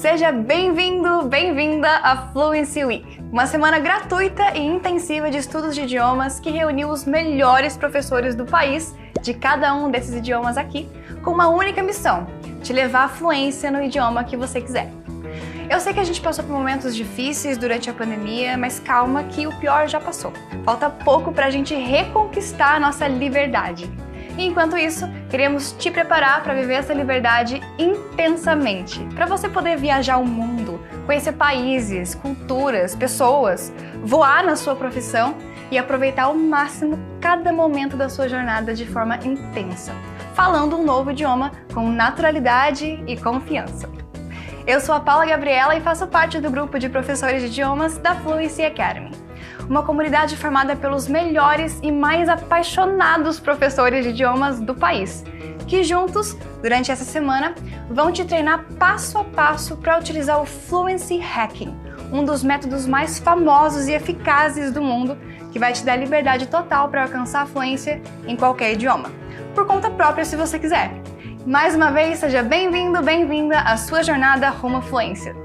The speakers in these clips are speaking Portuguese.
Seja bem-vindo, bem-vinda à Fluency Week, uma semana gratuita e intensiva de estudos de idiomas que reuniu os melhores professores do país, de cada um desses idiomas aqui, com uma única missão: te levar à fluência no idioma que você quiser. Eu sei que a gente passou por momentos difíceis durante a pandemia, mas calma que o pior já passou. Falta pouco para a gente reconquistar a nossa liberdade. E enquanto isso, queremos te preparar para viver essa liberdade intensamente, para você poder viajar o mundo, conhecer países, culturas, pessoas, voar na sua profissão e aproveitar ao máximo cada momento da sua jornada de forma intensa, falando um novo idioma com naturalidade e confiança. Eu sou a Paula Gabriela e faço parte do grupo de professores de idiomas da Fluency Academy, uma comunidade formada pelos melhores e mais apaixonados professores de idiomas do país, que juntos, durante essa semana, vão te treinar passo a passo para utilizar o Fluency Hacking, um dos métodos mais famosos e eficazes do mundo, que vai te dar liberdade total para alcançar a fluência em qualquer idioma, por conta própria se você quiser. Mais uma vez, seja bem-vindo, bem-vinda à sua jornada rumo à fluência.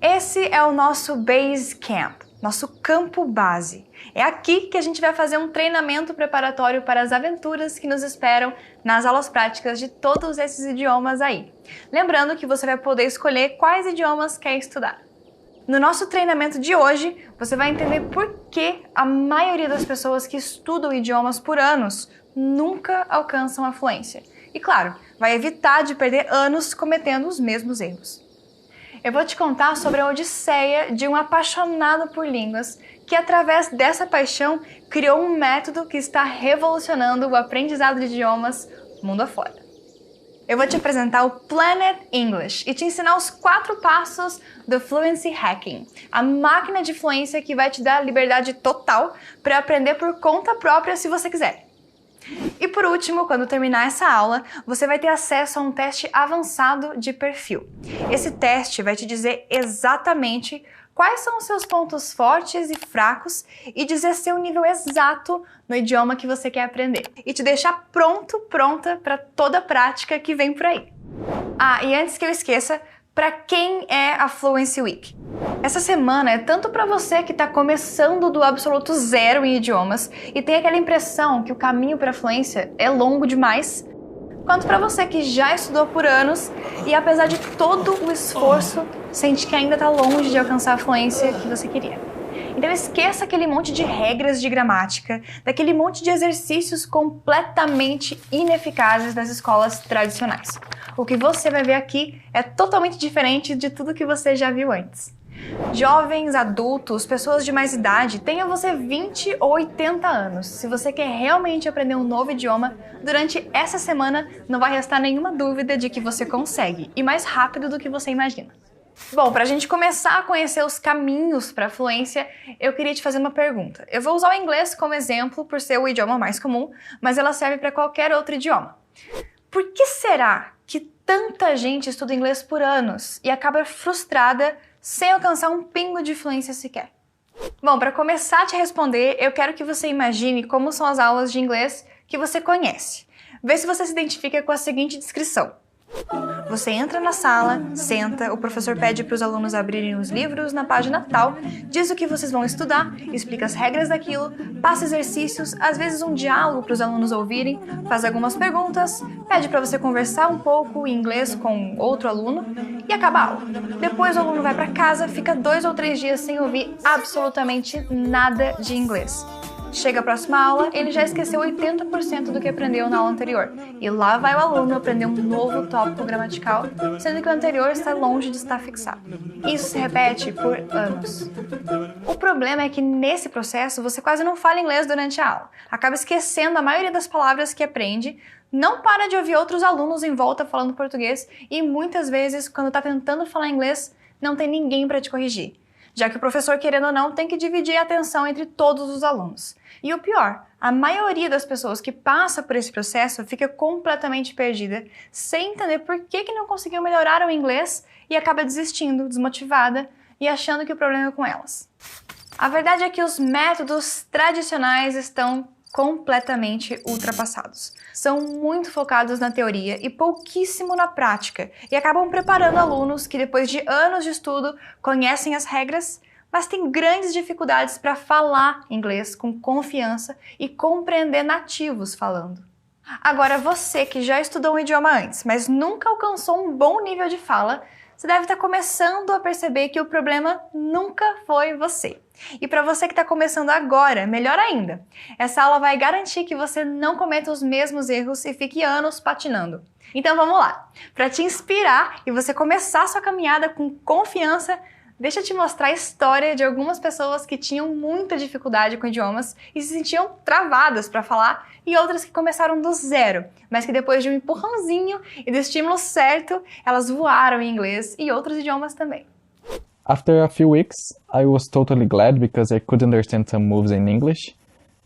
Esse é o nosso Base Camp, nosso campo base. É aqui que a gente vai fazer um treinamento preparatório para as aventuras que nos esperam nas aulas práticas de todos esses idiomas aí. Lembrando que você vai poder escolher quais idiomas quer estudar. No nosso treinamento de hoje, você vai entender por que a maioria das pessoas que estudam idiomas por anos nunca alcançam a fluência. E claro, vai evitar de perder anos cometendo os mesmos erros. Eu vou te contar sobre a odisseia de um apaixonado por línguas que, através dessa paixão, criou um método que está revolucionando o aprendizado de idiomas mundo afora. Eu vou te apresentar o Planet English e te ensinar os 4 passos do Fluency Hacking, a máquina de fluência que vai te dar liberdade total para aprender por conta própria se você quiser. E por último, quando terminar essa aula, você vai ter acesso a um teste avançado de perfil. Esse teste vai te dizer exatamente quais são os seus pontos fortes e fracos e dizer seu nível exato no idioma que você quer aprender. E te deixar pronta para toda a prática que vem por aí. Ah, e antes que eu esqueça, para quem é a Fluency Week? Essa semana é tanto para você que está começando do absoluto zero em idiomas e tem aquela impressão que o caminho para a fluência é longo demais, quanto para você que já estudou por anos e, apesar de todo o esforço, sente que ainda está longe de alcançar a fluência que você queria. Então esqueça aquele monte de regras de gramática, daquele monte de exercícios completamente ineficazes das escolas tradicionais. O que você vai ver aqui é totalmente diferente de tudo que você já viu antes. Jovens, adultos, pessoas de mais idade, tenha você 20 ou 80 anos. Se você quer realmente aprender um novo idioma, durante essa semana não vai restar nenhuma dúvida de que você consegue, e mais rápido do que você imagina. Bom, para a gente começar a conhecer os caminhos para a fluência, eu queria te fazer uma pergunta. Eu vou usar o inglês como exemplo por ser o idioma mais comum, mas ela serve para qualquer outro idioma. Por que será que tanta gente estuda inglês por anos e acaba frustrada sem alcançar um pingo de fluência sequer? Bom, para começar a te responder, eu quero que você imagine como são as aulas de inglês que você conhece. Vê se você se identifica com a seguinte descrição. Você entra na sala, senta, o professor pede para os alunos abrirem os livros na página tal, diz o que vocês vão estudar, explica as regras daquilo, passa exercícios, às vezes um diálogo para os alunos ouvirem, faz algumas perguntas, pede para você conversar um pouco em inglês com outro aluno e acaba a aula. Depois o aluno vai para casa, fica 2 ou 3 dias sem ouvir absolutamente nada de inglês. Chega a próxima aula, ele já esqueceu 80% do que aprendeu na aula anterior. E lá vai o aluno aprender um novo tópico gramatical, sendo que o anterior está longe de estar fixado. Isso se repete por anos. O problema é que nesse processo você quase não fala inglês durante a aula. Acaba esquecendo a maioria das palavras que aprende, não para de ouvir outros alunos em volta falando português e muitas vezes, quando está tentando falar inglês, não tem ninguém para te corrigir, já que o professor, querendo ou não, tem que dividir a atenção entre todos os alunos. E o pior, a maioria das pessoas que passa por esse processo fica completamente perdida, sem entender por que não conseguiu melhorar o inglês e acaba desistindo, desmotivada e achando que o problema é com elas. A verdade é que os métodos tradicionais estão completamente ultrapassados. São muito focados na teoria e pouquíssimo na prática, e acabam preparando alunos que, depois de anos de estudo, conhecem as regras, mas têm grandes dificuldades para falar inglês com confiança e compreender nativos falando. Agora, você que já estudou um idioma antes, mas nunca alcançou um bom nível de fala, você deve estar começando a perceber que o problema nunca foi você. E para você que está começando agora, melhor ainda, essa aula vai garantir que você não cometa os mesmos erros e fique anos patinando. Então vamos lá! Para te inspirar e você começar sua caminhada com confiança, deixa eu te mostrar a história de algumas pessoas que tinham muita dificuldade com idiomas e se sentiam travadas para falar, e outras que começaram do zero, mas que depois de um empurrãozinho e do estímulo certo, elas voaram em inglês e outros idiomas também. After a few weeks, I was totally glad because I could understand some moves in English.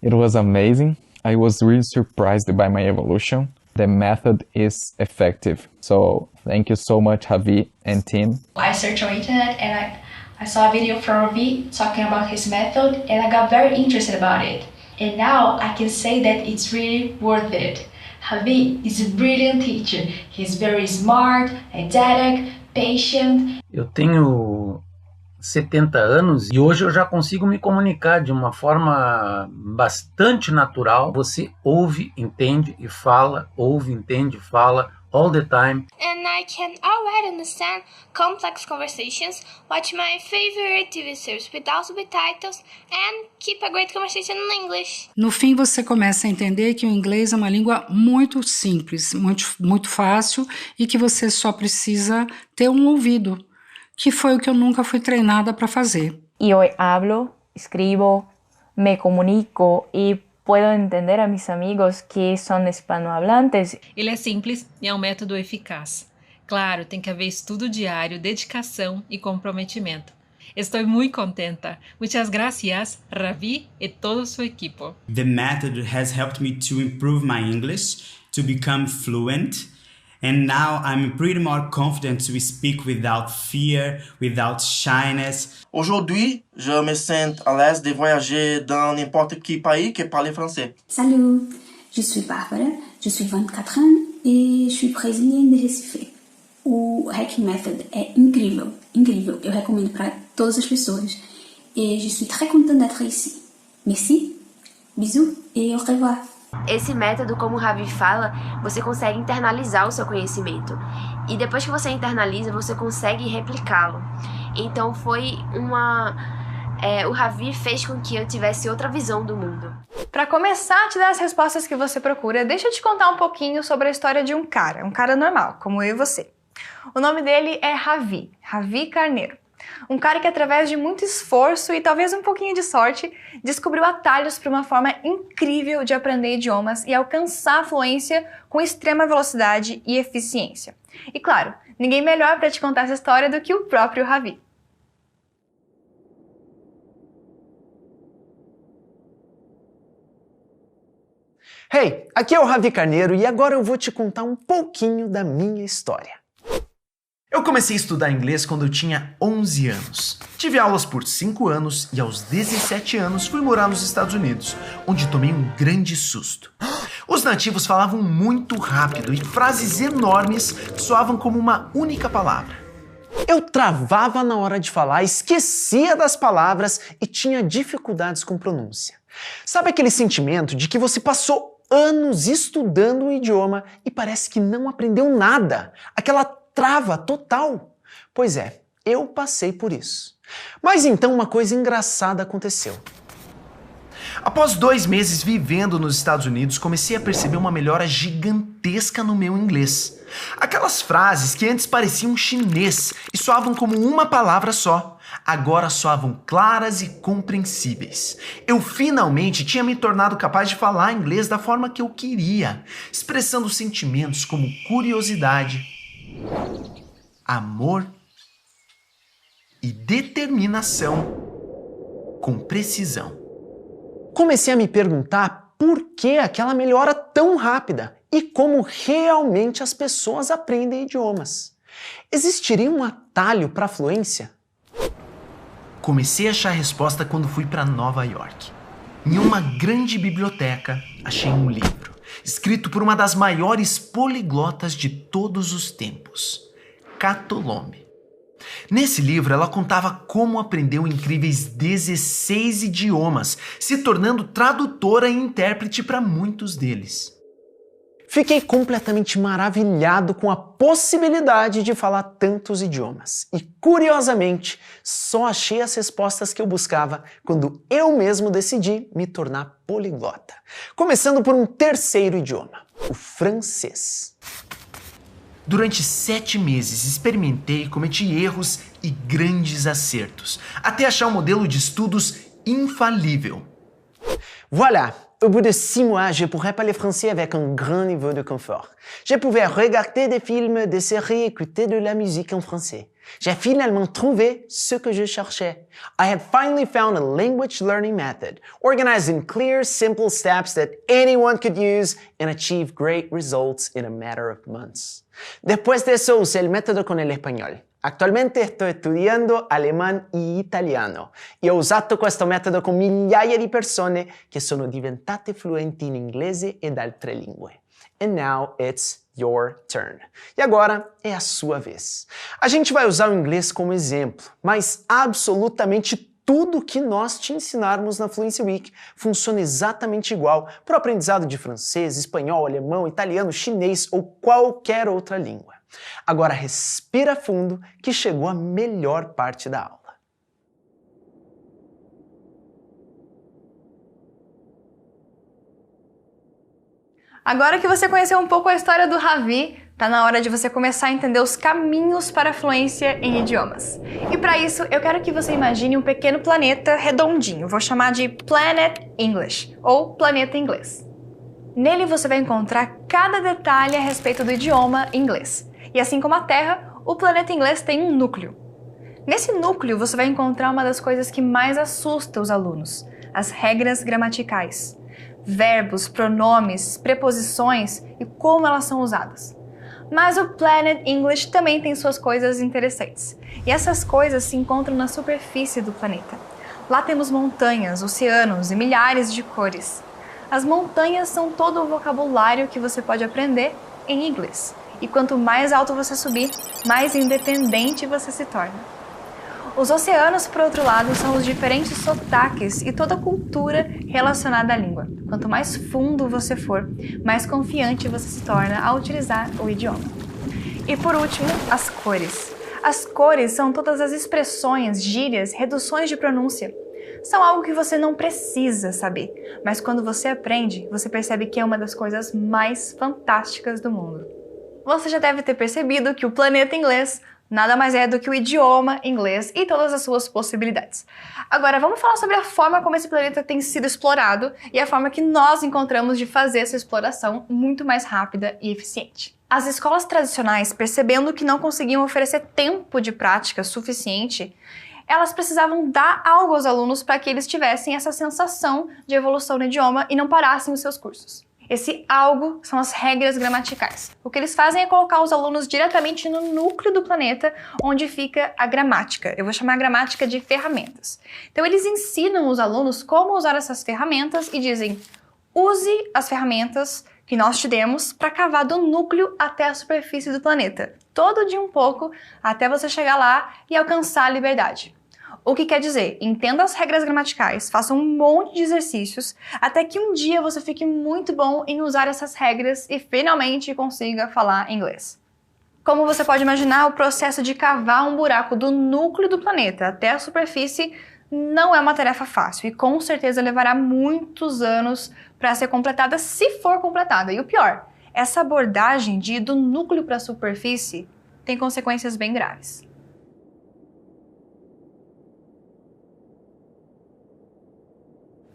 It was amazing. I was really surprised by my evolution. The method is effective. So thank you so much, Javi and team. I searched on internet and I saw a video from Ravi talking about his method, and I got very interested about it. And now I can say that it's really worth it. Javi is a brilliant teacher. He's very smart, didactic, patient. Eu tenho 70 anos e hoje eu já consigo me comunicar de uma forma bastante natural. Você ouve, entende e fala, ouve, entende e fala all the time. And I can already understand complex conversations, watch my favorite TV series without subtitles, and keep a great conversation in English. No fim, você começa a entender que o inglês é uma língua muito simples, muito fácil, e que você só precisa ter um ouvido, que foi o que eu nunca fui treinada para fazer. Eu hablo, escribo, me comunico e puedo entender a mis amigos que são hispanohablantes. Ele é simples e é um método eficaz. Claro, tem que haver estudo diário, dedicação e comprometimento. Estou muito contenta. Muchas gracias, Ravi e todo su equipo. The method has helped me to improve my English, to become fluent, and now I'm pretty more confident to speak without fear, without shyness. Aujourd'hui, je me sens à l'aise de voyager dans n'importe quel pays que parle français. Salut, je suis Bárbara, je suis 24 ans et je suis brésilienne de Recife. O Hacking Method é incrível, incrível. Eu recomendo para todas as pessoas. Et je suis très contente d'être ici. Merci, bisous et au revoir. Esse método, como o Ravi fala, você consegue internalizar o seu conhecimento. E depois que você internaliza, você consegue replicá-lo. Então o Ravi fez com que eu tivesse outra visão do mundo. Para começar a te dar as respostas que você procura, deixa eu te contar um pouquinho sobre a história de um cara normal, como eu e você. O nome dele é Ravi Carneiro. Um cara que, através de muito esforço e talvez um pouquinho de sorte, descobriu atalhos para uma forma incrível de aprender idiomas e alcançar a fluência com extrema velocidade e eficiência. E claro, ninguém melhor para te contar essa história do que o próprio Ravi. Hey, aqui é o Ravi Carneiro e agora eu vou te contar um pouquinho da minha história. Eu comecei a estudar inglês quando eu tinha 11 anos. Tive aulas por 5 anos e aos 17 anos fui morar nos Estados Unidos, onde tomei um grande susto. Os nativos falavam muito rápido e frases enormes soavam como uma única palavra. Eu travava na hora de falar, esquecia das palavras e tinha dificuldades com pronúncia. Sabe aquele sentimento de que você passou anos estudando um idioma e parece que não aprendeu nada? Aquela trava total. Pois é, eu passei por isso. Mas então uma coisa engraçada aconteceu. Após 2 meses vivendo nos Estados Unidos, comecei a perceber uma melhora gigantesca no meu inglês. Aquelas frases que antes pareciam chinês e soavam como uma palavra só, agora soavam claras e compreensíveis. Eu finalmente tinha me tornado capaz de falar inglês da forma que eu queria, expressando sentimentos como curiosidade, amor e determinação com precisão. Comecei a me perguntar por que aquela melhora tão rápida e como realmente as pessoas aprendem idiomas. Existiria um atalho para a fluência? Comecei a achar a resposta quando fui para Nova York. Em uma grande biblioteca, achei um livro, escrito por uma das maiores poliglotas de todos os tempos, Cato Lombe. Nesse livro, ela contava como aprendeu incríveis 16 idiomas, se tornando tradutora e intérprete para muitos deles. Fiquei completamente maravilhado com a possibilidade de falar tantos idiomas. E, curiosamente, só achei as respostas que eu buscava quando eu mesmo decidi me tornar poliglota. Começando por um terceiro idioma, o francês. Durante 7 meses experimentei e cometi erros e grandes acertos, até achar um modelo de estudos infalível. Voilà! Au bout de 6 mois, je pourrais parler français avec un grand niveau de confort. Je pouvais regarder des films, des séries, écouter de la musique en français. J'ai finalement trouvé ce que je cherchais. I had finally found a language learning method, organized in clear, simple steps that anyone could use and achieve great results in a matter of months. Después de eso, usé el método con el español. Attualmente sto studiando alemán e italiano e ho usato questo metodo con migliaia di persone che sono diventate fluenti in inglese ed altre lingue. And now it's your turn. E agora é a sua vez. A gente vai usar o inglês como exemplo, mas absolutamente tudo que nós te ensinarmos na Fluency Week funciona exatamente igual para o aprendizado de francês, espanhol, alemão, italiano, chinês ou qualquer outra língua. Agora respira fundo que chegou a melhor parte da aula. Agora que você conheceu um pouco a história do Ravi, tá na hora de você começar a entender os caminhos para a fluência em idiomas. E para isso, eu quero que você imagine um pequeno planeta redondinho. Vou chamar de Planet English, ou Planeta Inglês. Nele você vai encontrar cada detalhe a respeito do idioma inglês. E assim como a Terra, o planeta inglês tem um núcleo. Nesse núcleo você vai encontrar uma das coisas que mais assusta os alunos, as regras gramaticais. Verbos, pronomes, preposições e como elas são usadas. Mas o Planet English também tem suas coisas interessantes. E essas coisas se encontram na superfície do planeta. Lá temos montanhas, oceanos e milhares de cores. As montanhas são todo o vocabulário que você pode aprender em inglês. E quanto mais alto você subir, mais independente você se torna. Os oceanos, por outro lado, são os diferentes sotaques e toda a cultura relacionada à língua. Quanto mais fundo você for, mais confiante você se torna ao utilizar o idioma. E por último, as cores. As cores são todas as expressões, gírias, reduções de pronúncia. São algo que você não precisa saber, mas quando você aprende, você percebe que é uma das coisas mais fantásticas do mundo. Você já deve ter percebido que o planeta inglês nada mais é do que o idioma inglês e todas as suas possibilidades. Agora, vamos falar sobre a forma como esse planeta tem sido explorado e a forma que nós encontramos de fazer essa exploração muito mais rápida e eficiente. As escolas tradicionais, percebendo que não conseguiam oferecer tempo de prática suficiente, elas precisavam dar algo aos alunos para que eles tivessem essa sensação de evolução no idioma e não parassem os seus cursos. Esse algo são as regras gramaticais. O que eles fazem é colocar os alunos diretamente no núcleo do planeta, onde fica a gramática. Eu vou chamar a gramática de ferramentas. Então eles ensinam os alunos como usar essas ferramentas e dizem: use as ferramentas que nós te demos para cavar do núcleo até a superfície do planeta. Todo dia um pouco, até você chegar lá e alcançar a liberdade. O que quer dizer? Entenda as regras gramaticais, faça um monte de exercícios, até que um dia você fique muito bom em usar essas regras e finalmente consiga falar inglês. Como você pode imaginar, o processo de cavar um buraco do núcleo do planeta até a superfície não é uma tarefa fácil e com certeza levará muitos anos para ser completada, se for completada. E o pior, essa abordagem de ir do núcleo para a superfície tem consequências bem graves.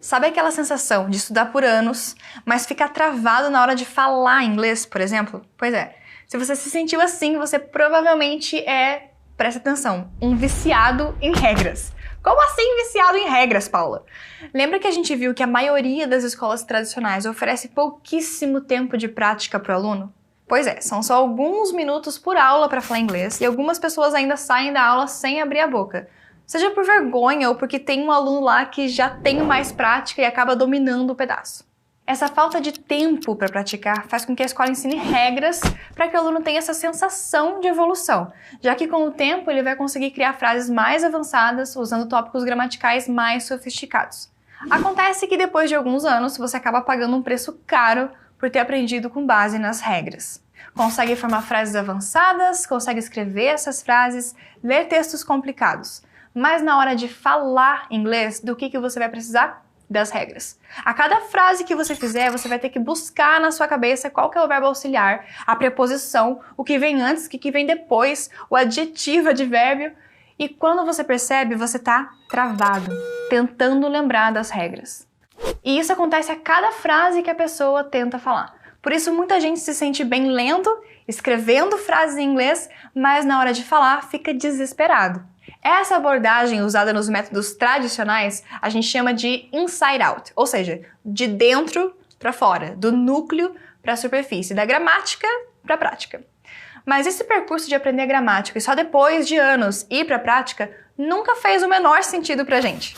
Sabe aquela sensação de estudar por anos, mas ficar travado na hora de falar inglês, por exemplo? Pois é, se você se sentiu assim, você provavelmente é, presta atenção, um viciado em regras. Como assim viciado em regras, Paula? Lembra que a gente viu que a maioria das escolas tradicionais oferece pouquíssimo tempo de prática para o aluno? Pois é, são só alguns minutos por aula para falar inglês e algumas pessoas ainda saem da aula sem abrir a boca. seja por vergonha ou porque tem um aluno lá que já tem mais prática e acaba dominando o pedaço. Essa falta de tempo para praticar faz com que a escola ensine regras para que o aluno tenha essa sensação de evolução, já que com o tempo ele vai conseguir criar frases mais avançadas usando tópicos gramaticais mais sofisticados. Acontece que depois de alguns anos você acaba pagando um preço caro por ter aprendido com base nas regras. Consegue formar frases avançadas, consegue escrever essas frases, ler textos complicados. Mas na hora de falar inglês, do que você vai precisar? Das regras. A cada frase que você fizer, você vai ter que buscar na sua cabeça qual que é o verbo auxiliar, a preposição, o que vem antes, o que vem depois, o adjetivo, advérbio. E quando você percebe, você tá travado, tentando lembrar das regras. E isso acontece a cada frase que a pessoa tenta falar. Por isso muita gente se sente bem lendo, escrevendo frases em inglês, mas na hora de falar fica desesperado. Essa abordagem usada nos métodos tradicionais a gente chama de inside out, ou seja, de dentro para fora, do núcleo para a superfície, da gramática para a prática. Mas esse percurso de aprender gramática e só depois de anos ir para a prática nunca fez o menor sentido pra gente.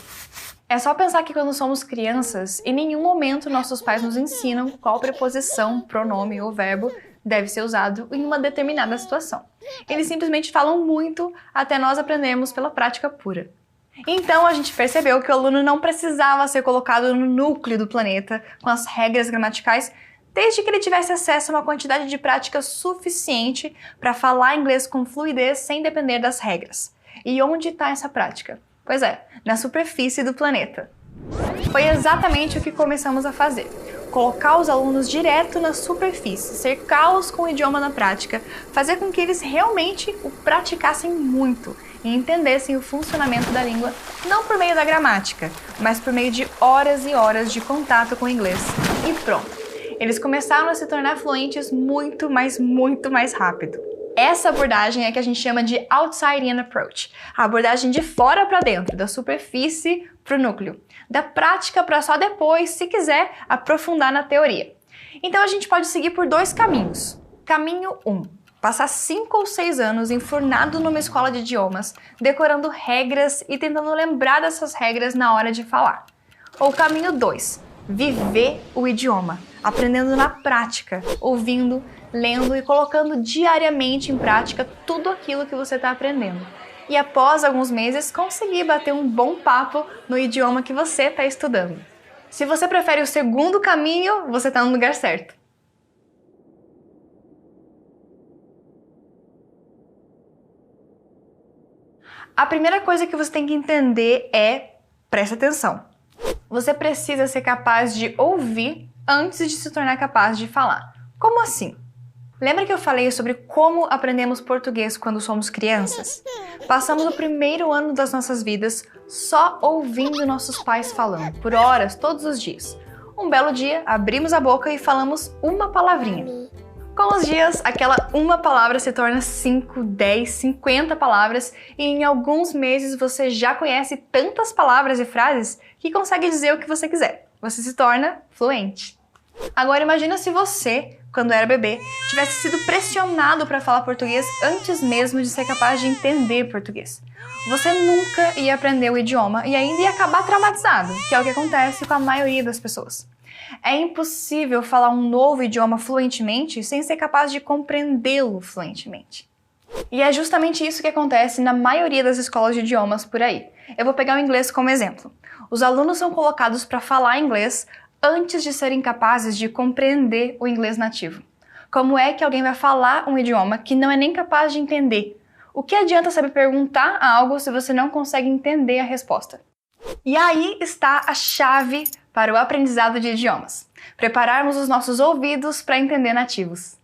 É só pensar que quando somos crianças, em nenhum momento nossos pais nos ensinam qual preposição, pronome ou verbo deve ser usado em uma determinada situação. Eles simplesmente falam muito até nós aprendermos pela prática pura. Então a gente percebeu que o aluno não precisava ser colocado no núcleo do planeta com as regras gramaticais, desde que ele tivesse acesso a uma quantidade de prática suficiente para falar inglês com fluidez sem depender das regras. E onde está essa prática? Pois é, na superfície do planeta. Foi exatamente o que começamos a fazer. Colocar os alunos direto na superfície, cercá-los com o idioma na prática, fazer com que eles realmente o praticassem muito e entendessem o funcionamento da língua, não por meio da gramática, mas por meio de horas e horas de contato com o inglês. E pronto, eles começaram a se tornar fluentes muito mais rápido. Essa abordagem é que a gente chama de outside-in approach, a abordagem de fora para dentro, da superfície para o núcleo, da prática para só depois, se quiser, aprofundar na teoria. Então a gente pode seguir por dois caminhos. Caminho 1. Passar 5 ou 6 anos enfurnado numa escola de idiomas, decorando regras e tentando lembrar dessas regras na hora de falar. Ou caminho 2. Viver o idioma, aprendendo na prática, ouvindo, lendo e colocando diariamente em prática tudo aquilo que você está aprendendo. E após alguns meses, conseguir bater um bom papo no idioma que você está estudando. Se você prefere o segundo caminho, você está no lugar certo. A primeira coisa que você tem que entender é, presta atenção, você precisa ser capaz de ouvir antes de se tornar capaz de falar. Como assim? Lembra que eu falei sobre como aprendemos português quando somos crianças? Passamos o primeiro ano das nossas vidas só ouvindo nossos pais falando, por horas, todos os dias. Um belo dia, abrimos a boca e falamos uma palavrinha. Com os dias, aquela uma palavra se torna 5, 10, 50 palavras e em alguns meses você já conhece tantas palavras e frases que consegue dizer o que você quiser. Você se torna fluente. Agora imagina se você, quando era bebê, tivesse sido pressionado para falar português antes mesmo de ser capaz de entender português. Você nunca ia aprender o idioma e ainda ia acabar traumatizado, que é o que acontece com a maioria das pessoas. É impossível falar um novo idioma fluentemente sem ser capaz de compreendê-lo fluentemente. E é justamente isso que acontece na maioria das escolas de idiomas por aí. Eu vou pegar o inglês como exemplo. Os alunos são colocados para falar inglês antes de serem capazes de compreender o inglês nativo. Como é que alguém vai falar um idioma que não é nem capaz de entender? O que adianta saber perguntar algo se você não consegue entender a resposta? E aí está a chave para o aprendizado de idiomas. Prepararmos os nossos ouvidos para entender nativos.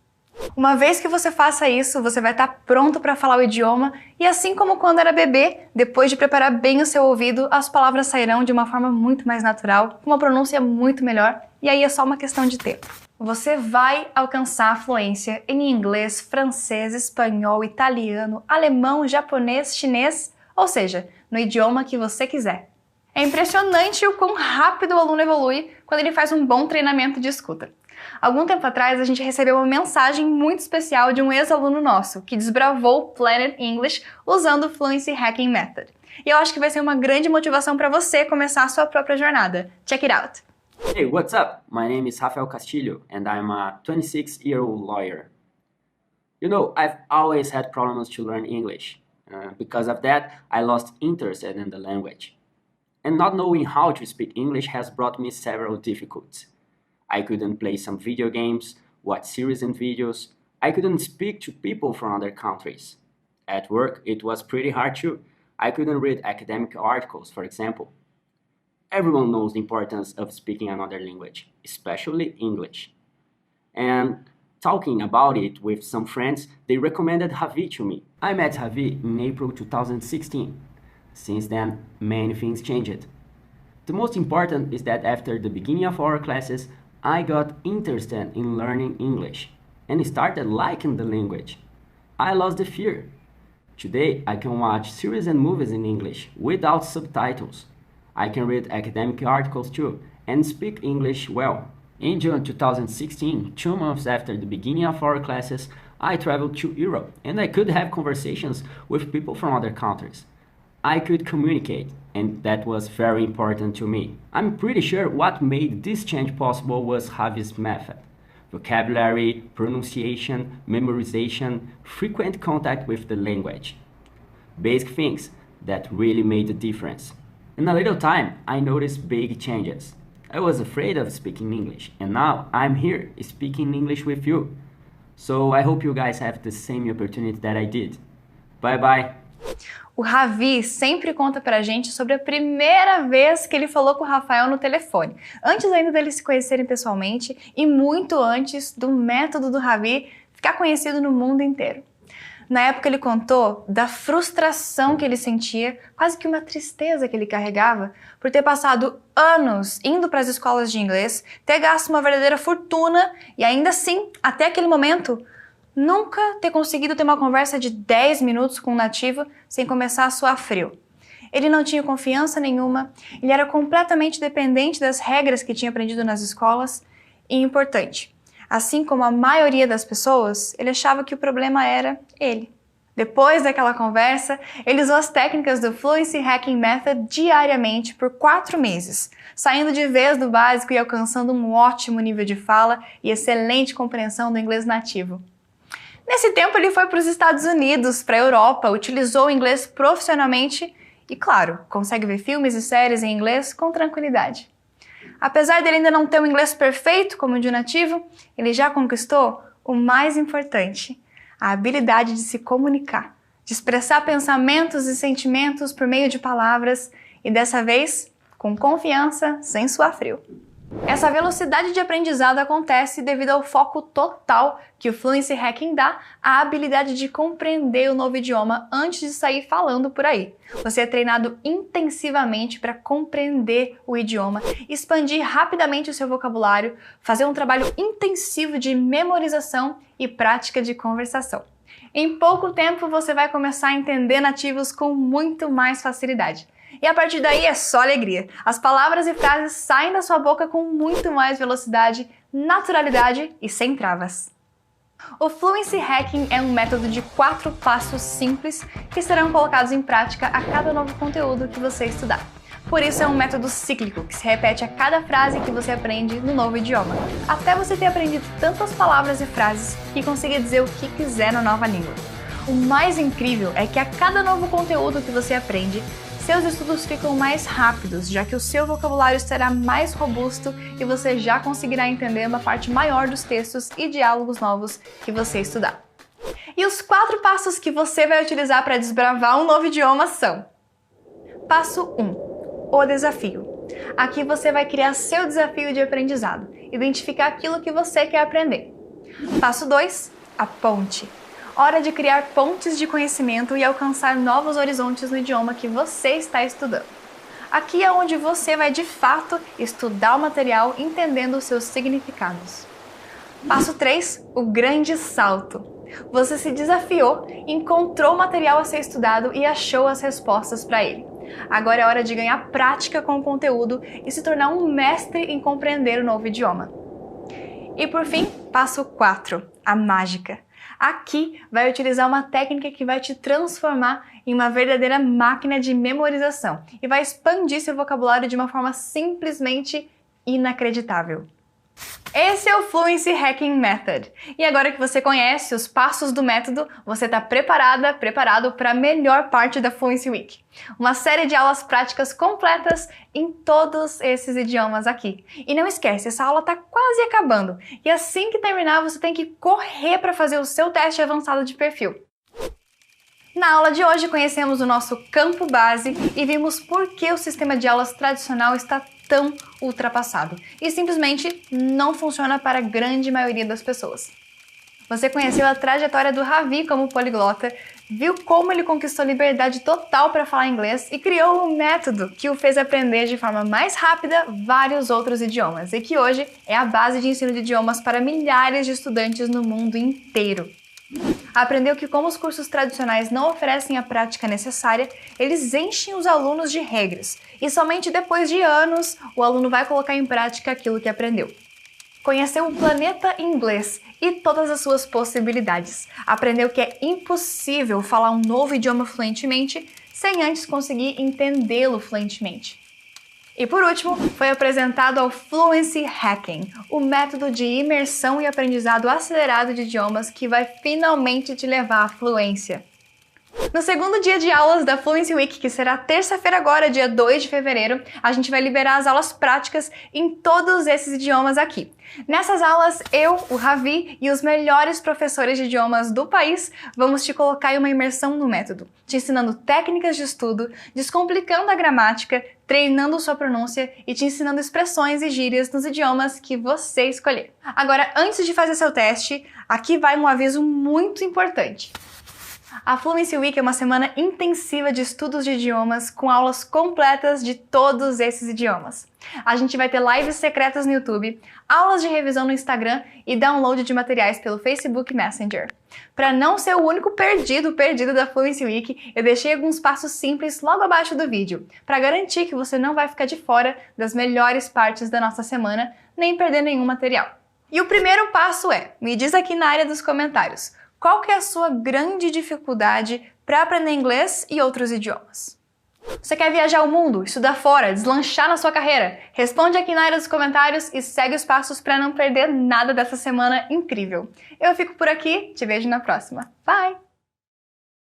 Uma vez que você faça isso, você vai estar pronto para falar o idioma e assim como quando era bebê, depois de preparar bem o seu ouvido, as palavras sairão de uma forma muito mais natural, com uma pronúncia muito melhor e aí é só uma questão de tempo. Você vai alcançar a fluência em inglês, francês, espanhol, italiano, alemão, japonês, chinês, ou seja, no idioma que você quiser. É impressionante o quão rápido o aluno evolui quando ele faz um bom treinamento de escuta. Algum tempo atrás, a gente recebeu uma mensagem muito especial de um ex-aluno nosso, que desbravou Planet English usando o Fluency Hacking Method. E eu acho que vai ser uma grande motivação para você começar a sua própria jornada. Check it out! Hey, what's up? My name is Rafael Castillo and I'm a 26-year-old lawyer. You know, I've always had problems to learn English. Because of that, I lost interest in the language. And not knowing how to speak English has brought me several difficulties. I couldn't play some video games, watch series and videos. I couldn't speak to people from other countries. At work, it was pretty hard too. I couldn't read academic articles, for example. Everyone knows the importance of speaking another language, especially English. And talking about it with some friends, they recommended Javi to me. I met Javi in April 2016. Since then, many things changed. The most important is that after the beginning of our classes, I got interested in learning English and started liking the language. I lost the fear. Today, I can watch series and movies in English without subtitles. I can read academic articles too and speak English well. In June 2016, 2 months after the beginning of our classes, I traveled to Europe and I could have conversations with people from other countries. I could communicate, and that was very important to me. I'm pretty sure what made this change possible was Javi's method. Vocabulary, pronunciation, memorization, frequent contact with the language. Basic things that really made a difference. In a little time, I noticed big changes. I was afraid of speaking English, and now I'm here speaking English with you. So I hope you guys have the same opportunity that I did. Bye bye! O Javi sempre conta pra gente sobre a primeira vez que ele falou com o Rafael no telefone, antes ainda deles se conhecerem pessoalmente e muito antes do método do Javi ficar conhecido no mundo inteiro. Na época ele contou da frustração que ele sentia, quase que uma tristeza que ele carregava, por ter passado anos indo para as escolas de inglês, ter gasto uma verdadeira fortuna e ainda assim, até aquele momento, nunca ter conseguido ter uma conversa de 10 minutos com um nativo sem começar a suar frio. Ele não tinha confiança nenhuma, ele era completamente dependente das regras que tinha aprendido nas escolas e, importante, assim como a maioria das pessoas, ele achava que o problema era ele. Depois daquela conversa, ele usou as técnicas do Fluency Hacking Method diariamente por 4 meses, saindo de vez do básico e alcançando um ótimo nível de fala e excelente compreensão do inglês nativo. Nesse tempo ele foi para os Estados Unidos, para a Europa, utilizou o inglês profissionalmente e, claro, consegue ver filmes e séries em inglês com tranquilidade. Apesar dele ainda não ter um inglês perfeito como o de um nativo, ele já conquistou o mais importante, a habilidade de se comunicar, de expressar pensamentos e sentimentos por meio de palavras e, dessa vez, com confiança, sem suar frio. Essa velocidade de aprendizado acontece devido ao foco total que o Fluency Hacking dá à habilidade de compreender o novo idioma antes de sair falando por aí. Você é treinado intensivamente para compreender o idioma, expandir rapidamente o seu vocabulário, fazer um trabalho intensivo de memorização e prática de conversação. Em pouco tempo você vai começar a entender nativos com muito mais facilidade. E a partir daí é só alegria. As palavras e frases saem da sua boca com muito mais velocidade, naturalidade e sem travas. O Fluency Hacking é um método de 4 passos simples que serão colocados em prática a cada novo conteúdo que você estudar. Por isso é um método cíclico, que se repete a cada frase que você aprende no novo idioma, até você ter aprendido tantas palavras e frases que consiga dizer o que quiser na nova língua. O mais incrível é que a cada novo conteúdo que você aprende, seus estudos ficam mais rápidos, já que o seu vocabulário será mais robusto e você já conseguirá entender uma parte maior dos textos e diálogos novos que você estudar. E os 4 passos que você vai utilizar para desbravar um novo idioma são: Passo 1. O desafio. Aqui você vai criar seu desafio de aprendizado, identificar aquilo que você quer aprender. Passo 2. A ponte. Hora de criar pontes de conhecimento e alcançar novos horizontes no idioma que você está estudando. Aqui é onde você vai de fato estudar o material entendendo os seus significados. Passo 3. O grande salto. Você se desafiou, encontrou o material a ser estudado e achou as respostas para ele. Agora é hora de ganhar prática com o conteúdo e se tornar um mestre em compreender o novo idioma. E por fim, passo 4. A mágica. Aqui vai utilizar uma técnica que vai te transformar em uma verdadeira máquina de memorização e vai expandir seu vocabulário de uma forma simplesmente inacreditável. Esse é o Fluency Hacking Method. E agora que você conhece os passos do método, você está preparado para a melhor parte da Fluency Week. Uma série de aulas práticas completas em todos esses idiomas aqui. E não esquece, essa aula está quase acabando. E assim que terminar, você tem que correr para fazer o seu teste avançado de perfil. Na aula de hoje, conhecemos o nosso campo base e vimos por que o sistema de aulas tradicional está tão ultrapassado e simplesmente não funciona para a grande maioria das pessoas. Você conheceu a trajetória do Ravi como poliglota, viu como ele conquistou liberdade total para falar inglês e criou um método que o fez aprender de forma mais rápida vários outros idiomas e que hoje é a base de ensino de idiomas para milhares de estudantes no mundo inteiro. Aprendeu que como os cursos tradicionais não oferecem a prática necessária, eles enchem os alunos de regras e somente depois de anos o aluno vai colocar em prática aquilo que aprendeu. Conheceu o planeta inglês e todas as suas possibilidades. Aprendeu que é impossível falar um novo idioma fluentemente sem antes conseguir entendê-lo fluentemente. E por último, foi apresentado ao Fluency Hacking, o método de imersão e aprendizado acelerado de idiomas que vai finalmente te levar à fluência. No segundo dia de aulas da Fluency Week, que será terça-feira agora, dia 2 de fevereiro, a gente vai liberar as aulas práticas em todos esses idiomas aqui. Nessas aulas, eu, o Ravi e os melhores professores de idiomas do país vamos te colocar em uma imersão no método, te ensinando técnicas de estudo, descomplicando a gramática, treinando sua pronúncia e te ensinando expressões e gírias nos idiomas que você escolher. Agora, antes de fazer seu teste, aqui vai um aviso muito importante. A Fluency Week é uma semana intensiva de estudos de idiomas com aulas completas de todos esses idiomas. A gente vai ter lives secretas no YouTube, aulas de revisão no Instagram e download de materiais pelo Facebook Messenger. Para não ser o único perdido da Fluency Week, eu deixei alguns passos simples logo abaixo do vídeo, para garantir que você não vai ficar de fora das melhores partes da nossa semana, nem perder nenhum material. E o primeiro passo é, me diz aqui na área dos comentários, qual que é a sua grande dificuldade para aprender inglês e outros idiomas? Você quer viajar o mundo, estudar fora, deslanchar na sua carreira? Responde aqui na área dos comentários e segue os passos para não perder nada dessa semana incrível. Eu fico por aqui, te vejo na próxima. Bye!